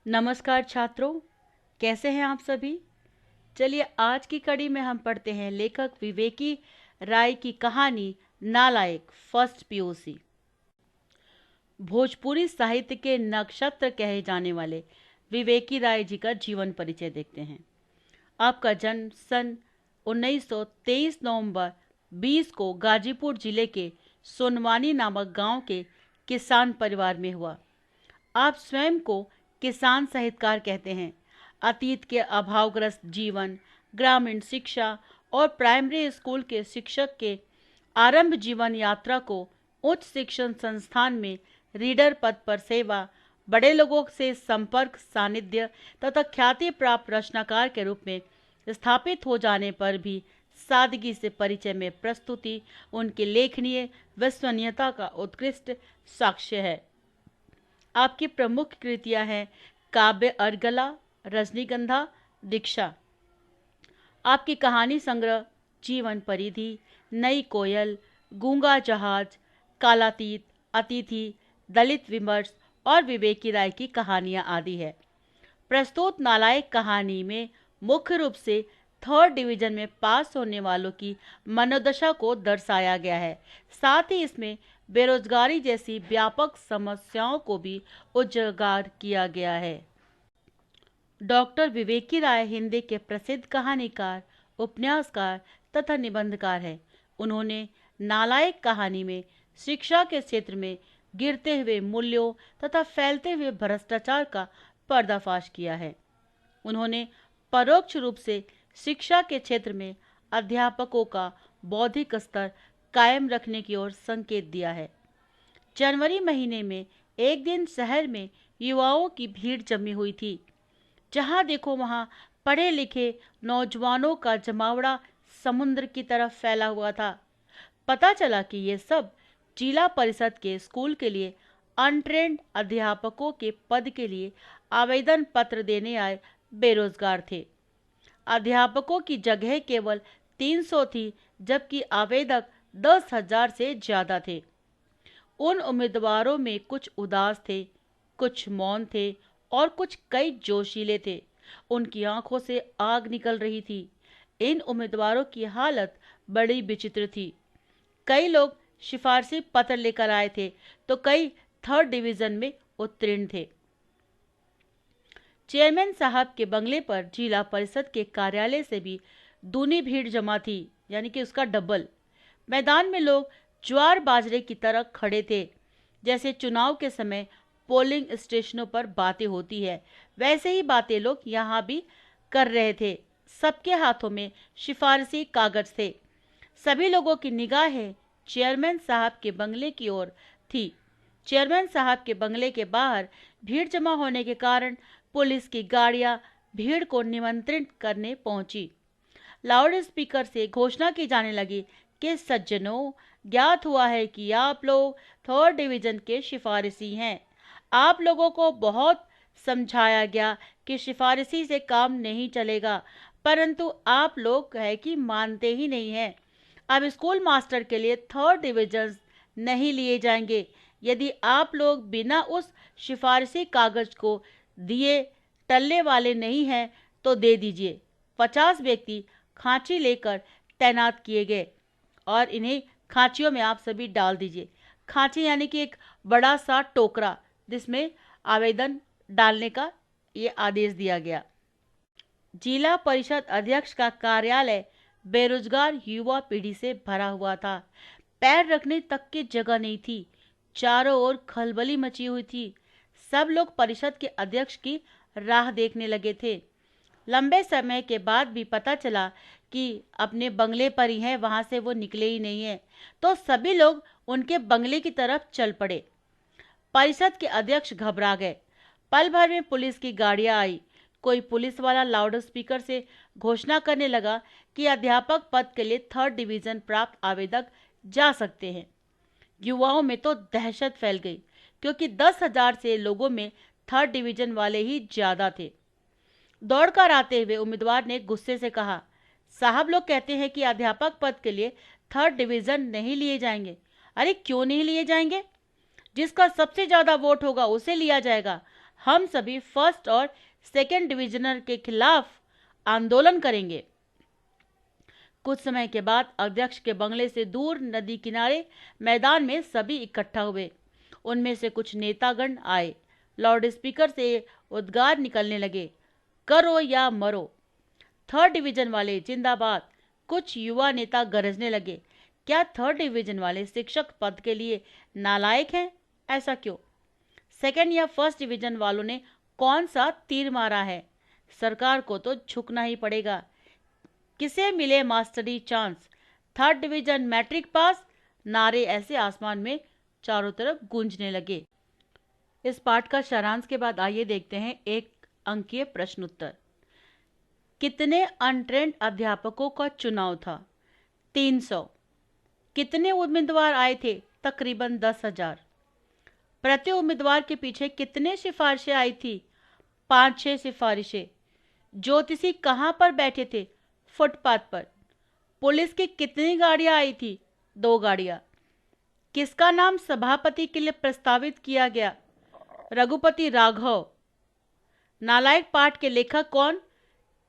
नमस्कार छात्रों, कैसे हैं आप सभी। चलिए आज की कड़ी में हम पढ़ते हैं लेखक विवेकी राय की कहानी नालायक फर्स्ट पीयूसी। भोजपुरी साहित्य के नक्षत्र कहे जाने वाले विवेकी राय जी का जीवन परिचय देखते हैं। आपका जन्म सन 1923 नवंबर 20 को गाजीपुर जिले के सोनवानी नामक गांव के किसान परिवार में हुआ। आप स्वयं को किसान साहित्यकार कहते हैं। अतीत के अभावग्रस्त जीवन, ग्रामीण शिक्षा और प्राइमरी स्कूल के शिक्षक के आरंभ जीवन यात्रा को उच्च शिक्षण संस्थान में रीडर पद पर सेवा, बड़े लोगों से संपर्क, सानिध्य तथा ख्याति प्राप्त रचनाकार के रूप में स्थापित हो जाने पर भी सादगी से परिचय में प्रस्तुति उनकी लेखनीय विश्वसनीयता का उत्कृष्ट साक्ष्य है। आपकी प्रमुख कृतियां हैं काव्य अर्गला, रजनीगंधा, दीक्षा। आपकी कहानी संग्रह जीवन परिधि, नई कोयल, गूंगा जहाज, कालातीत, अतिथि, दलित विमर्श और विवेकी राय की कहानियां आदि है। प्रस्तुत नालायक कहानी में मुख्य रूप से थर्ड डिवीजन में पास होने वालों की मनोदशा को दर्शाया गया है। साथ ही इसमें बेरोजगारी जैसी व्यापक समस्याओं को भी उजागर किया गया है। डॉक्टर विवेकी राय हिंदी के प्रसिद्ध कहानीकार, उपन्यासकार तथा निबंधकार हैं। उन्होंने नालायक कहानी में शिक्षा के क्षेत्र में गिरते हुए मूल्यों तथा फैलते हुए भ्रष्टाचार का पर्दाफाश किया है। उन्होंने परोक्ष रूप से शिक्षा के क्षेत्र में अध्यापकों का बौद्धिक स्तर कायम रखने की ओर संकेत दिया है। जनवरी महीने में एक दिन शहर में युवाओं की भीड़ जमी हुई थी। जहां देखो वहां पढ़े लिखे नौजवानों का जमावड़ा समुद्र की तरफ फैला हुआ था। पता चला कि ये सब जिला परिषद के स्कूल के लिए अनट्रेंड अध्यापकों के पद के लिए आवेदन पत्र देने आए बेरोजगार थे। अध्यापकों की जगह केवल 300 थी, जबकि आवेदक 10,000 से ज्यादा थे। उन उम्मीदवारों में कुछ उदास थे, कुछ मौन थे और कुछ कई जोशीले थे। उनकी आंखों से आग निकल रही थी। इन उम्मीदवारों की हालत बड़ी विचित्र थी। कई लोग सिफारशी पत्र लेकर आए थे तो कई थर्ड डिवीजन में उत्तीर्ण थे। चेयरमैन साहब के बंगले पर जिला परिषद के कार्यालय से भी दूनी भीड़ जमा थी, यानी कि उसका डबल। मैदान में लोग ज्वार बाजरे की तरह खड़े थे। जैसे चुनाव के समय पोलिंग स्टेशनों पर बातें होती है, वैसे ही बातें लोग यहाँ भी कर रहे थे। सबके हाथों में सिफारशी कागज थे। सभी लोगों की निगाहें चेयरमैन साहब के बंगले की ओर थी। चेयरमैन साहब के बंगले के बाहर भीड़ जमा होने के कारण पुलिस की गाड़ियां भीड़ को निमंत्रित करने पहुंची। लाउड स्पीकर से घोषणा की जाने लगी कि सज्जनों, ज्ञात हुआ है कि आप लोग थर्ड डिवीजन के सिफारिशी हैं। आप लोगों को बहुत समझाया गया कि सिफारिशी से काम नहीं चलेगा, परंतु आप लोग है कि मानते ही नहीं हैं। अब स्कूल मास्टर के लिए थर्ड डिवीजन नहीं लिए जाएंगे। यदि आप लोग बिना उस सिफारिशी कागज को दिए टलने वाले नहीं हैं तो दे दीजिए। 50 व्यक्ति खांची लेकर तैनात किए गए और इन्हें खांचियों में आप सभी डाल दीजिए। खांची यानी कि एक बड़ा सा टोकरा जिसमें आवेदन डालने का ये आदेश दिया गया। जिला परिषद अध्यक्ष का कार्यालय बेरोजगार युवा पीढ़ी से भरा हुआ था। पैर रखने तक की जगह नहीं थी। चारों ओर खलबली मची हुई थी। सब लोग परिषद के अध्यक्ष की राह देखने लगे थे। लंबे समय के बाद भी पता चला कि अपने बंगले पर ही हैं, वहां से वो निकले ही नहीं है, तो सभी लोग उनके बंगले की तरफ चल पड़े। परिषद के अध्यक्ष घबरा गए। पल भर में पुलिस की गाड़ियां आई। कोई पुलिस वाला लाउड स्पीकर से घोषणा करने लगा कि अध्यापक पद के लिए थर्ड डिवीजन प्राप्त आवेदक जा सकते हैं। युवाओं में तो दहशत फैल गई, क्योंकि 10,000 से लोगों में थर्ड डिवीजन वाले ही ज्यादा थे। दौड़कर आते हुए उम्मीदवार ने गुस्से से कहा, साहब लोग कहते हैं कि अध्यापक पद के लिए थर्ड डिवीजन नहीं लिए जाएंगे। अरे क्यों नहीं लिए जाएंगे? जिसका सबसे ज्यादा वोट होगा उसे लिया जाएगा। हम सभी फर्स्ट और सेकेंड डिविजनर के खिलाफ आंदोलन करेंगे। कुछ समय के बाद अध्यक्ष के बंगले से दूर नदी किनारे मैदान में सभी इकट्ठा हुए। उनमें से कुछ नेतागण आए। लाउड स्पीकर से उद्गार निकलने लगे, करो या मरो, थर्ड डिवीजन वाले जिंदाबाद। कुछ युवा नेता गरजने लगे, क्या थर्ड डिवीजन वाले शिक्षक पद के लिए नालायक हैं? ऐसा क्यों? सेकेंड या फर्स्ट डिवीजन वालों ने कौन सा तीर मारा है? सरकार को तो झुकना ही पड़ेगा। किसे मिले मास्टरी chance? Third division matric pass. नारे ऐसे आसमान में चारों तरफ गूंजने लगे। इस पाठ का सारांश के बाद आइए देखते हैं एक अंकीय प्रश्न उत्तर। कितने अनट्रेंड अध्यापकों का चुनाव था? 300। कितने उम्मीदवार आए थे? तकरीबन 10,000। प्रति उम्मीदवार के पीछे कितने सिफारिशें आई थी? 5-6 सिफारिशें। ज्योतिषी कहाँ पर बैठे थे? फुटपाथ पर। पुलिस की कितनी गाड़ियां आई थी? 2 गाड़ियां। किसका नाम सभापति के लिए प्रस्तावित किया गया? रघुपति राघव। नालायक पाठ के लेखक कौन?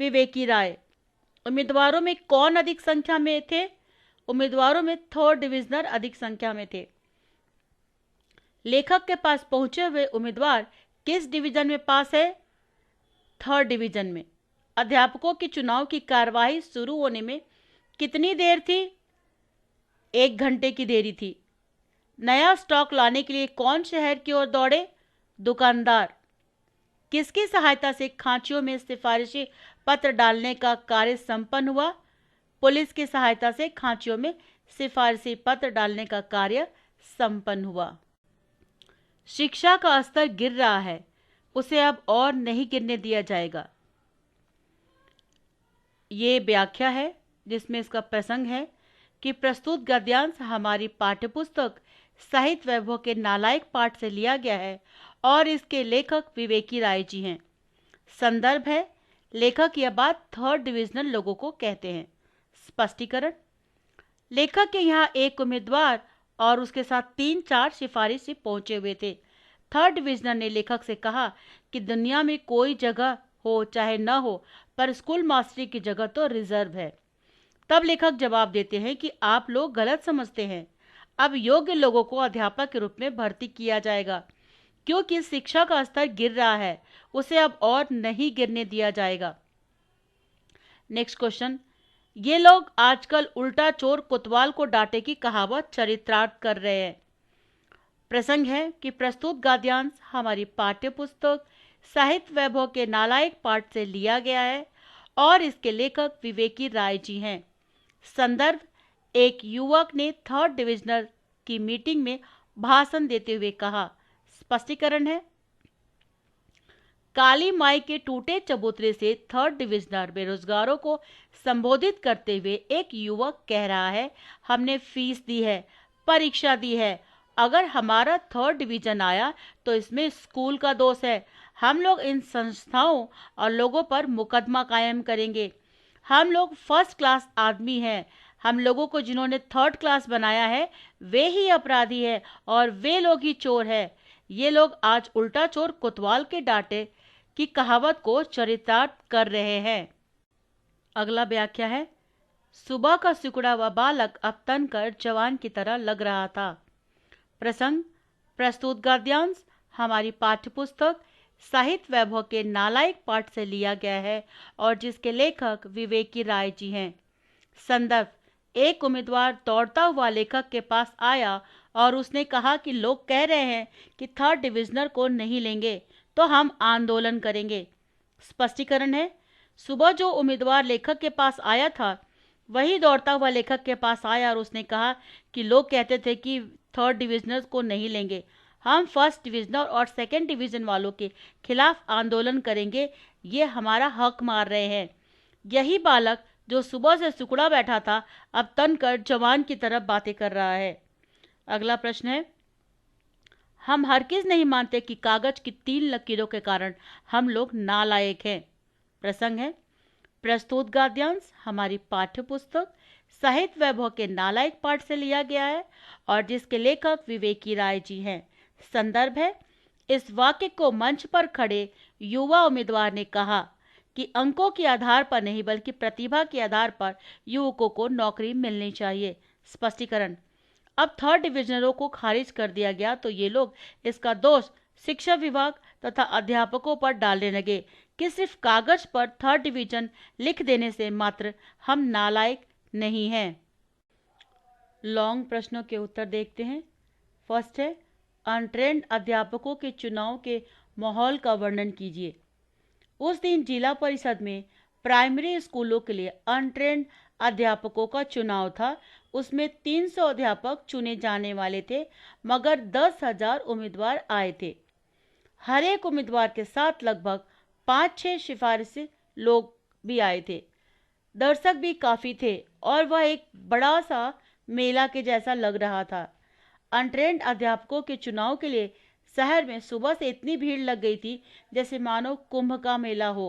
विवेकी राय। उम्मीदवारों में कौन अधिक संख्या में थे? उम्मीदवारों में थर्ड डिविजनर अधिक संख्या में थे। लेखक के पास पहुंचे हुए उम्मीदवार किस डिवीजन में पास है? थर्ड डिवीजन में। अध्यापकों के चुनाव की कार्यवाही शुरू होने में कितनी देर थी? 1 घंटे की देरी थी। नया स्टॉक लाने के लिए कौन शहर की ओर दौड़े? दुकानदार। किसकी सहायता से खांचियों में सिफारिशी पत्र डालने का कार्य संपन्न हुआ? पुलिस की सहायता से खांचियों में सिफारिशी पत्र डालने का कार्य संपन्न हुआ। शिक्षा का स्तर गिर रहा है, उसे अब और नहीं गिरने दिया जाएगा। ये व्याख्या है जिसमें इसका प्रसंग है कि प्रस्तुत गद्यांश हमारी पाठ्यपुस्तक साहित्य वैभव के नालायक पाठ से लिया गया है और इसके लेखक विवेकी राय जी हैं। संदर्भ है, लेखक यह बात थर्ड डिविजनल लोगों को कहते हैं। स्पष्टीकरण, लेखक के यहाँ एक उम्मीदवार और उसके साथ 3-4 सिफारिशी पहुंचे हुए थे। थर्ड डिविजनल ने लेखक से कहा कि दुनिया में कोई जगह हो चाहे न हो, पर स्कूल मास्टरी की जगह तो रिजर्व है। तब लेखक जवाब देते हैं कि आप लोग गलत समझते हैं। अब योग्य लोगों को अध्यापक के रूप में भर्ती किया जाएगा, क्योंकि शिक्षा का स्तर गिर रहा है, उसे अब और नहीं गिरने दिया जाएगा। नेक्स्ट क्वेश्चन, ये लोग आजकल उल्टा चोर कोतवाल को डांटे की कहावत चरितार्थ कर रहे हैं। प्रसंग है कि प्रस्तुत गद्यांश हमारी पाठ्यपुस्तक साहित्य वैभव के नालायक पाठ से लिया गया है और इसके लेखक विवेकी राय जी हैं। संदर्भ, एक युवक ने थर्ड डिविजनल की मीटिंग में भाषण देते हुए कहा। स्पष्टीकरण है, काली माई के टूटे चबूतरे से थर्ड डिविजनल बेरोजगारों को संबोधित करते हुए एक युवक कह रहा है, हमने फीस दी है, परीक्षा दी है, अगर हमारा थर्ड डिवीजन आया तो इसमें स्कूल का दोष है। हम लोग इन संस्थाओं और लोगों पर मुकदमा कायम करेंगे। हम लोग फर्स्ट क्लास आदमी हैं। हम लोगों को जिन्होंने थर्ड क्लास बनाया है वे ही अपराधी है और वे लोग ही चोर है। ये लोग आज उल्टा चोर कोतवाल के डांटे की कहावत को चरितार्थ कर रहे हैं। अगला व्याख्या है, सुबह का सिकुड़ा हुआ बालक अब तन कर जवान की तरह लग रहा था। प्रसंग, प्रस्तुत गद्यांश हमारी पाठ्यपुस्तक साहित्य वैभव के नालायक पाठ से लिया गया है और जिसके लेखक विवेकी राय जी हैं। संदर्भ, एक उम्मीदवार दौड़ता हुआ लेखक के पास आया और उसने कहा कि लोग कह रहे हैं कि थर्ड डिविजनर को नहीं लेंगे तो हम आंदोलन करेंगे। स्पष्टीकरण है, सुबह जो उम्मीदवार लेखक के पास आया था वही दौड़ता हुआ लेखक के पास आया और उसने कहा कि लोग कहते थे कि थर्ड डिविजनर को नहीं लेंगे, हम फर्स्ट डिविजनर और सेकंड डिवीजन वालों के खिलाफ आंदोलन करेंगे, ये हमारा हक मार रहे हैं। यही बालक जो सुबह से सिकुड़ा बैठा था अब तन कर जवान की तरफ बातें कर रहा है। अगला प्रश्न है, हम हरगिज नहीं मानते कि कागज की 3 लकीरों के कारण हम लोग नालायक हैं। प्रसंग है, प्रस्तुत गद्यांश हमारी पाठ्यपुस्तक साहित्य वैभव के नालायक पाठ से लिया गया है और जिसके लेखक विवेकी राय जी हैं। संदर्भ है, इस वाक्य को मंच पर खड़े युवा उम्मीदवार ने कहा कि अंकों के आधार पर नहीं बल्कि प्रतिभा के आधार पर युवकों को नौकरी मिलनी चाहिए। स्पष्टीकरण। अब थर्ड डिविजनरों को खारिज कर दिया गया तो ये लोग इसका दोष शिक्षा विभाग तथा अध्यापकों पर डालने लगे कि सिर्फ कागज पर थर्ड डिवीजन लिख देने से मात्र हम नालायक नहीं हैं। लॉन्ग प्रश्नों के उत्तर देखते हैं। फर्स्ट है, अनट्रेंड अध्यापकों के चुनाव के माहौल का वर्णन कीजिए। उस दिन जिला परिषद में प्राइमरी स्कूलों के लिए अनट्रेंड अध्यापकों का चुनाव था। उसमें 300 अध्यापक चुने जाने वाले थे, मगर 10,000 उम्मीदवार आए थे। हर एक उम्मीदवार के साथ लगभग 5-6 सिफारिशी लोग भी आए थे। दर्शक भी काफी थे और वह एक बड़ा सा मेला के जैसा लग रहा था। अनट्रेंड अध्यापकों के चुनाव के लिए शहर में सुबह से इतनी भीड़ लग गई थी जैसे मानो कुंभ का मेला हो।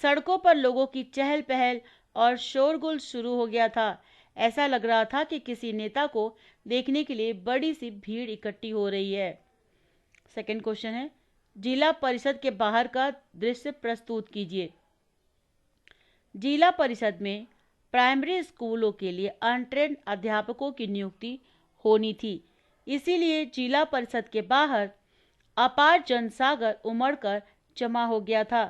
सड़कों पर लोगों की चहल पहल और शोरगुल शुरू हो गया था। ऐसा लग रहा था कि किसी नेता को देखने के लिए बड़ी सी भीड़ इकट्ठी हो रही है। सेकंड क्वेश्चन है, जिला परिषद के बाहर का दृश्य प्रस्तुत कीजिए। जिला परिषद में प्राइमरी स्कूलों के लिए अनट्रेंड अध्यापकों की नियुक्ति होनी थी, इसीलिए जिला परिषद के बाहर अपार जनसागर उमड़कर जमा हो गया था।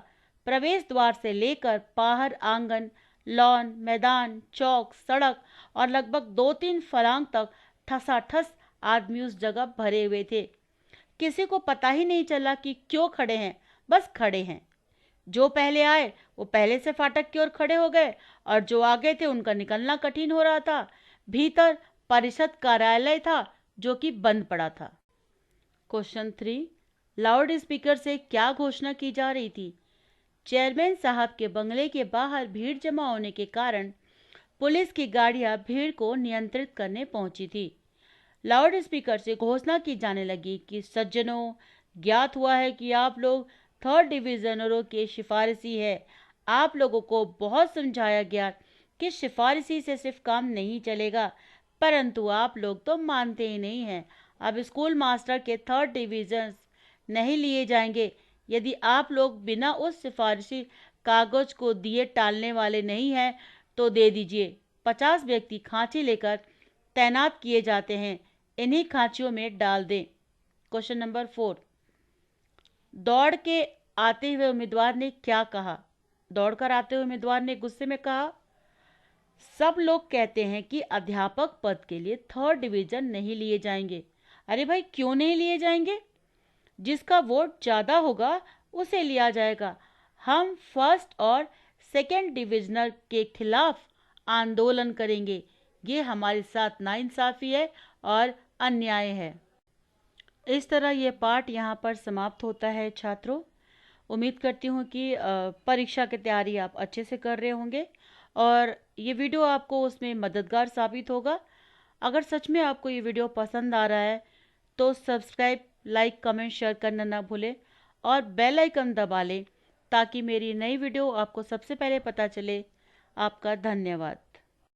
प्रवेश द्वार से लेकर बाहर आंगन, लॉन, मैदान, चौक, सड़क और लगभग 2-3 फलांग तक ठसाठस आदमी उस जगह भरे हुए थे। किसी को पता ही नहीं चला कि क्यों खड़े हैं, बस खड़े हैं। जो पहले आए वो पहले से फाटक की ओर खड़े हो गए और जो आगे थे उनका निकलना कठिन हो रहा था। भीतर परिषद कार्यालय था जो कि बंद पड़ा था। क्वेश्चन 3, लाउड स्पीकर से क्या घोषणा की जा रही थी? चेयरमैन साहब के बंगले के बाहर भीड़ जमा होने के कारण पुलिस की गाड़ियां भीड़ को नियंत्रित करने पहुंची थी। लाउड स्पीकर से घोषणा की जाने लगी कि सज्जनों, ज्ञात हुआ है कि आप लोग थर्ड डिविजनरों के सिफारिशी है। आप लोगों को बहुत समझाया गया कि सिफारिशी से सिर्फ काम नहीं चलेगा, परंतु आप लोग तो मानते ही नहीं हैं। अब स्कूल मास्टर के थर्ड डिविजन नहीं लिए जाएंगे। यदि आप लोग बिना उस सिफारिशी कागज को दिए टालने वाले नहीं हैं तो दे दीजिए। 50 व्यक्ति खांची लेकर तैनात किए जाते हैं, इन्हीं खांचियों में डाल दें। क्वेश्चन नंबर 4, दौड़ के आते हुए उम्मीदवार ने क्या कहा? दौड़कर आते हुए उम्मीदवार ने गुस्से में कहा, सब लोग कहते हैं कि अध्यापक पद के लिए थर्ड डिवीजन नहीं लिए जाएंगे। अरे भाई, क्यों नहीं लिए जाएंगे? जिसका वोट ज्यादा होगा उसे लिया जाएगा। हम फर्स्ट और सेकंड डिविजनल के खिलाफ आंदोलन करेंगे। ये हमारे साथ नाइंसाफी है और अन्याय है। इस तरह ये पाठ यहाँ पर समाप्त होता है। छात्रों, उम्मीद करती हूँ कि परीक्षा की तैयारी आप अच्छे से कर रहे होंगे और ये वीडियो आपको उसमें मददगार साबित होगा। अगर सच में आपको ये वीडियो पसंद आ रहा है तो सब्सक्राइब, लाइक, कमेंट, शेयर करना ना भूलें और बेल आइकन दबा लें ताकि मेरी नई वीडियो आपको सबसे पहले पता चले। आपका धन्यवाद।